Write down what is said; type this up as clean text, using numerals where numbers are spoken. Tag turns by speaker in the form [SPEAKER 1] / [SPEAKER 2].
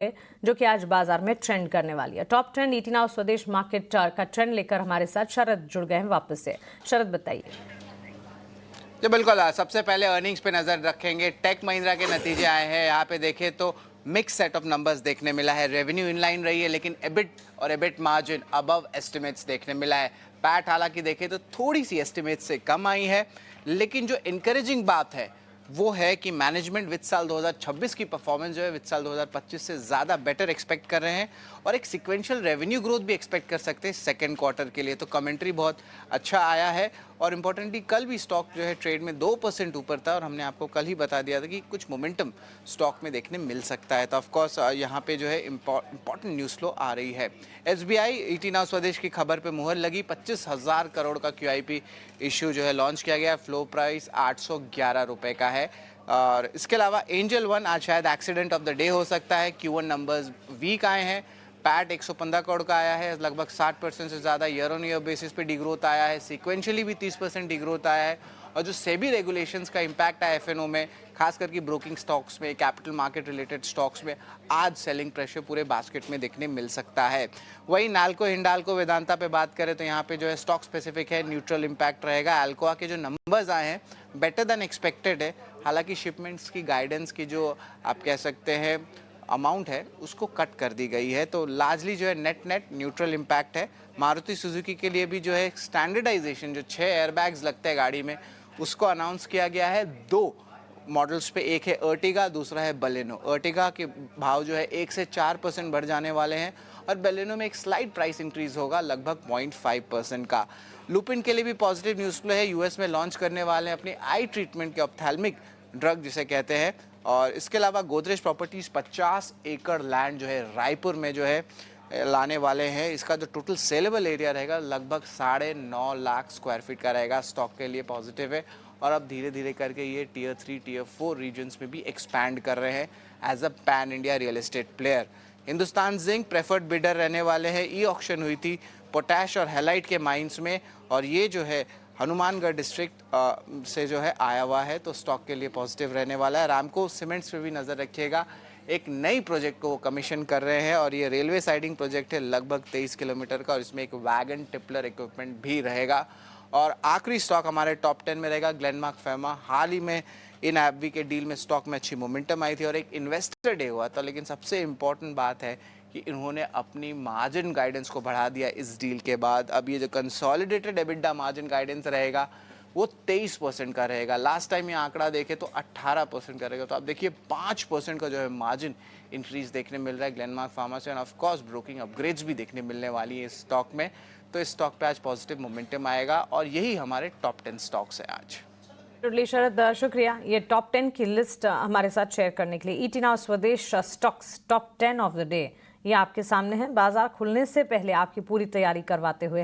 [SPEAKER 1] जो कि आज बाजार में ट्रेंड करने वाली है। टॉप ट्रेंड ईटी नाउ स्वदेश मार्केट का ट्रेंड लेकर हमारे साथ शरद जुड़ गए हैं वापस से। शरद बताइए।
[SPEAKER 2] जी बिल्कुल, सबसे पहले अर्निंग्स पे नजर रखेंगे। टेक महिंद्रा के नतीजे आए हैं। यहाँ पे देखें तो मिक्स सेट ऑफ नंबर्स देखने मिला है। रेवेन्यू इनलाइन रही है, लेकिन एबिट और एबिट मार्जिन अबव एस्टिमेट्स देखने मिला है। पैट हालांकि देखें तो थोड़ी सी एस्टिमेट से कम आई है, लेकिन जो इनकरेजिंग बात है वो है कि मैनेजमेंट वित्त साल 2026 की परफॉर्मेंस जो है वित्त साल 2025 से ज़्यादा बेटर एक्सपेक्ट कर रहे हैं और एक सिक्वेंशियल रेवेन्यू ग्रोथ भी एक्सपेक्ट कर सकते हैं सेकंड क्वार्टर के लिए। तो कमेंट्री बहुत अच्छा आया है और इम्पोर्टेंटली कल भी स्टॉक जो है ट्रेड में 2% ऊपर था और हमने आपको कल ही बता दिया था कि कुछ मोमेंटम स्टॉक में देखने मिल सकता है। तो ऑफकोर्स यहाँ पे जो है इंपॉर्टेंट न्यूज़ फ्लो आ रही है। SBI ईटी नाउ स्वदेश की खबर पे मुहर लगी। 25,000 करोड़ का QIP इश्यू जो है लॉन्च किया गया। फ्लो प्राइस 811 रुपये का है। और इसके अलावा एंजल वन आज शायद एक्सीडेंट ऑफ द डे हो सकता है। Q1 नंबर्स वीक आए हैं। पैट 115 करोड़ का आया है, लगभग 60% से ज़्यादा ईयर ऑन ईयर बेसिस पे डिग्रोथ आया है। सीक्वेंशियली भी 30% डिग्रोथ आया है। और जो सेबी रेगुलेशंस का इम्पैक्ट है FNO में, खास करके ब्रोकिंग स्टॉक्स में, कैपिटल मार्केट रिलेटेड स्टॉक्स में आज सेलिंग प्रेशर पूरे बास्केट में देखने मिल सकता है। वहीं नाल्को हिंडाल्को वेदांता पे बात करें तो यहाँ पे जो है स्टॉक स्पेसिफिक है, न्यूट्रल इम्पैक्ट रहेगा। अल्कोआ के जो नंबर्स आए हैं बेटर देन एक्सपेक्टेड है। हालांकि शिपमेंट्स की गाइडेंस की जो आप कह सकते हैं अमाउंट है उसको कट कर दी गई है। तो लार्जली जो है नेट न्यूट्रल इम्पैक्ट है। मारुति सुजुकी के लिए भी जो है स्टैंडर्डाइजेशन, जो 6 एयरबैग्स लगते हैं गाड़ी में, उसको अनाउंस किया गया है। 2 मॉडल्स पे, एक है अर्टिगा, दूसरा है बलेनो। अर्टिगा के भाव जो है 1 से 4% बढ़ जाने वाले हैं और बलेनो में एक स्लाइड प्राइस इंक्रीज होगा लगभग 0.5% का। लुपिन के लिए भी पॉजिटिव न्यूज़ फ्लो है। US में लॉन्च करने वाले हैं अपनी आई ट्रीटमेंट के ऑप्थेल्मिक ड्रग जिसे कहते हैं। और इसके अलावा गोदरेज प्रॉपर्टीज 50 एकड़ लैंड जो है रायपुर में जो है लाने वाले हैं। इसका जो टोटल सेलेबल एरिया रहेगा लगभग 9.5 लाख स्क्वायर फीट का रहेगा। स्टॉक के लिए पॉजिटिव है और अब धीरे धीरे करके ये Tier 3 Tier 4 रीजन्स में भी एक्सपैंड कर रहे हैं as a pan India real estate player. Hindustan Zinc preferred bidder रहने वाले हैं। ई ऑक्शन हुई थी पोटैश और हैलाइट के माइंस में और ये जो है हनुमानगढ़ डिस्ट्रिक्ट से जो है आया हुआ है। तो स्टॉक के लिए पॉजिटिव रहने वाला है। रामको सीमेंट्स पे भी नज़र रखिएगा। एक नई प्रोजेक्ट को वो कमीशन कर रहे हैं और ये रेलवे साइडिंग प्रोजेक्ट है लगभग 23 किलोमीटर का और इसमें एक वैगन टिपलर इक्विपमेंट भी रहेगा। और आखिरी स्टॉक हमारे टॉप 10 में रहेगा ग्लेनमार्क फार्मा। हाल ही में इन एबवी के डील में स्टॉक में अच्छी मोमेंटम आई थी और एक इन्वेस्टर डे हुआ था, लेकिन सबसे इम्पॉर्टेंट बात है कि इन्होंने अपनी मार्जिन गाइडेंस को बढ़ा दिया इस डील के बाद। अब ये जो कंसोलिडेटेड एबिटडा मार्जिन गाइडेंस रहेगा वो 23% का रहेगा। लास्ट टाइम ये आंकड़ा देखे तो 18% का रहेगा। तो आप देखिए 5% का जो है मार्जिन इंक्रीज देखने मिल रहा है ग्लेनमार्क फार्मा से। End of course broking upgrades भी देखने मिलने वाली है इस स्टॉक में। तो इस स्टॉक पे आज पॉजिटिव मोमेंटम आएगा और यही हमारे टॉप 10 स्टॉक्स हैं आज।
[SPEAKER 1] शरद शुक्रिया ये टॉप 10 की लिस्ट हमारे साथ शेयर करने के लिए। ईटी नाउ स्वदेश stocks top 10 of the day ये आपके सामने है। बाजार खुलने से पहले आपकी पूरी तैयारी करवाते हुए